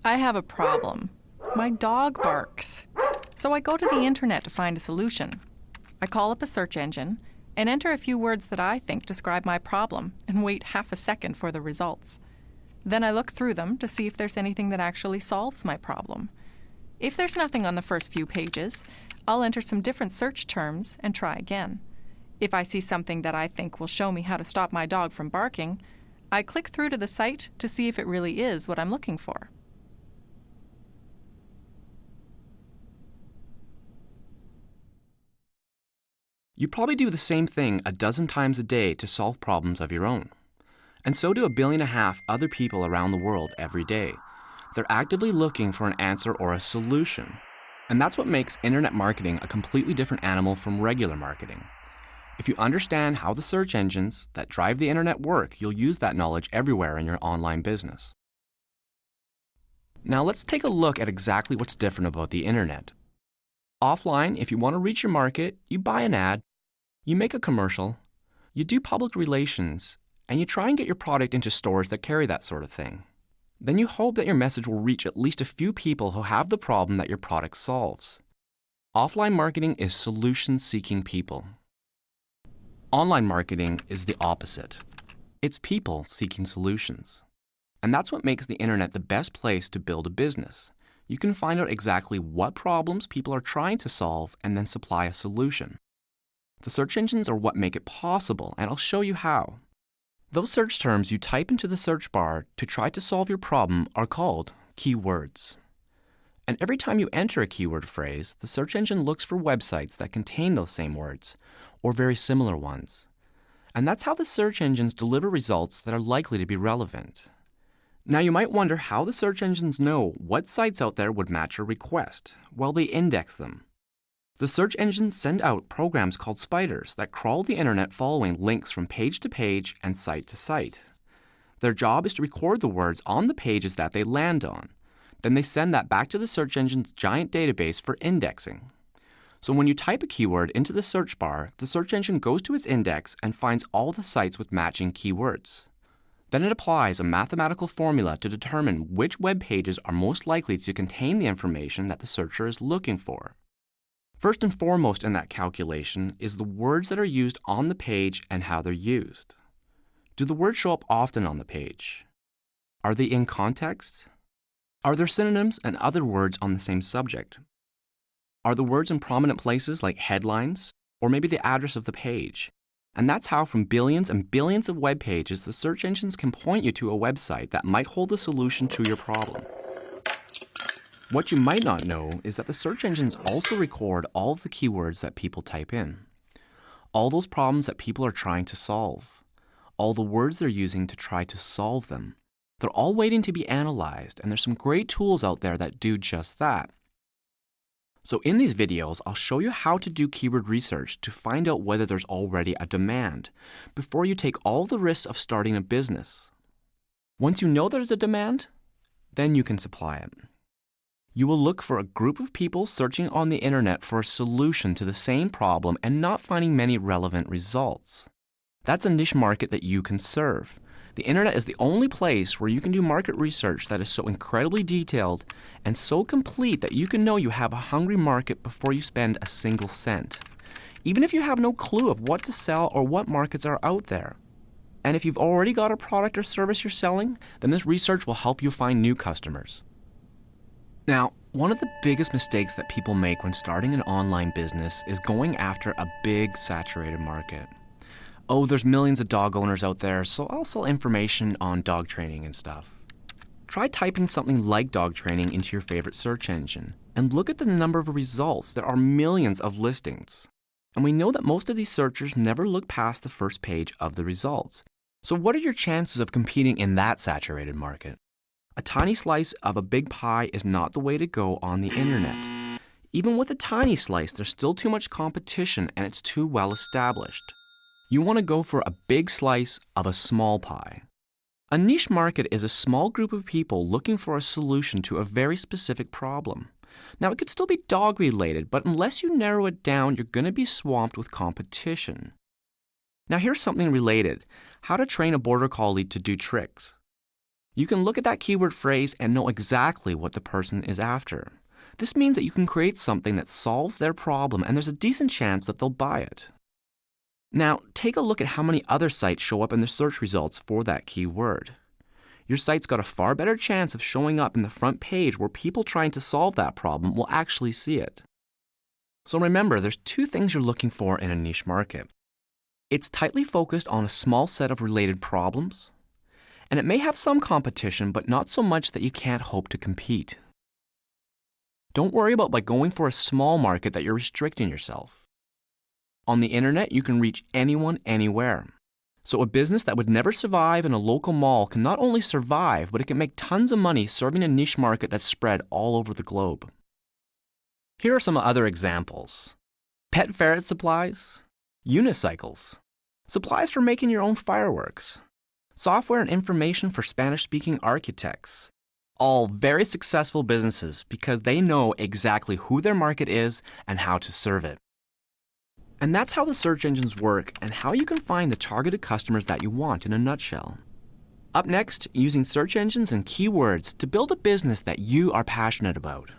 I have a problem. My dog barks. So I go to the internet to find a solution. I call up a search engine and enter a few words that I think describe my problem and wait half a second for the results. Then I look through them to see if there's anything that actually solves my problem. If there's nothing on the first few pages, I'll enter some different search terms and try again. If I see something that I think will show me how to stop my dog from barking, I click through to the site to see if it really is what I'm looking for. You probably do the same thing a dozen times a day to solve problems of your own. And so do 1.5 billion other people around the world every day. They're actively looking for an answer or a solution. And that's what makes internet marketing a completely different animal from regular marketing. If you understand how the search engines that drive the internet work, you'll use that knowledge everywhere in your online business. Now let's take a look at exactly what's different about the internet. Offline, if you want to reach your market, you buy an ad, you make a commercial, you do public relations, and you try and get your product into stores that carry that sort of thing. Then you hope that your message will reach at least a few people who have the problem that your product solves. Offline marketing is solution-seeking people. Online marketing is the opposite. It's people seeking solutions. And that's what makes the internet the best place to build a business. You can find out exactly what problems people are trying to solve and then supply a solution. The search engines are what make it possible, and I'll show you how. Those search terms you type into the search bar to try to solve your problem are called keywords. And every time you enter a keyword phrase, the search engine looks for websites that contain those same words, or very similar ones. And that's how the search engines deliver results that are likely to be relevant. Now you might wonder how the search engines know what sites out there would match your request. Well, they index them. The search engines send out programs called spiders that crawl the internet following links from page to page and site to site. Their job is to record the words on the pages that they land on. Then they send that back to the search engine's giant database for indexing. So when you type a keyword into the search bar, the search engine goes to its index and finds all the sites with matching keywords. Then it applies a mathematical formula to determine which web pages are most likely to contain the information that the searcher is looking for. First and foremost in that calculation is the words that are used on the page and how they're used. Do the words show up often on the page? Are they in context? Are there synonyms and other words on the same subject? Are the words in prominent places like headlines, or maybe the address of the page? And that's how from billions and billions of web pages, the search engines can point you to a website that might hold the solution to your problem. What you might not know is that the search engines also record all of the keywords that people type in, all those problems that people are trying to solve, all the words they're using to try to solve them. They're all waiting to be analyzed, and there's some great tools out there that do just that. So in these videos, I'll show you how to do keyword research to find out whether there's already a demand before you take all the risks of starting a business. Once you know there's a demand, then you can supply it. You will look for a group of people searching on the internet for a solution to the same problem and not finding many relevant results. That's a niche market that you can serve. The internet is the only place where you can do market research that is so incredibly detailed and so complete that you can know you have a hungry market before you spend a single cent, even if you have no clue of what to sell or what markets are out there. And if you've already got a product or service you're selling, then this research will help you find new customers. Now, one of the biggest mistakes that people make when starting an online business is going after a big, saturated market. Oh, there's millions of dog owners out there, so I'll sell information on dog training and stuff. Try typing something like dog training into your favorite search engine and look at the number of results. There are millions of listings. And we know that most of these searchers never look past the first page of the results. So what are your chances of competing in that saturated market? A tiny slice of a big pie is not the way to go on the internet. Even with a tiny slice, there's still too much competition and it's too well established. You want to go for a big slice of a small pie. A niche market is a small group of people looking for a solution to a very specific problem. Now, it could still be dog related, but unless you narrow it down, you're going to be swamped with competition. Now, here's something related: how to train a border collie to do tricks. You can look at that keyword phrase and know exactly what the person is after. This means that you can create something that solves their problem, and there's a decent chance that they'll buy it. Now, take a look at how many other sites show up in the search results for that keyword. Your site's got a far better chance of showing up in the front page where people trying to solve that problem will actually see it. So remember, there's two things you're looking for in a niche market. It's tightly focused on a small set of related problems, and it may have some competition, but not so much that you can't hope to compete. Don't worry about by going for a small market that you're restricting yourself. On the internet, you can reach anyone, anywhere. So a business that would never survive in a local mall can not only survive, but it can make tons of money serving a niche market that's spread all over the globe. Here are some other examples. Pet ferret supplies, unicycles, supplies for making your own fireworks, software and information for Spanish-speaking architects. All very successful businesses because they know exactly who their market is and how to serve it. And that's how the search engines work and how you can find the targeted customers that you want in a nutshell. Up next, using search engines and keywords to build a business that you are passionate about.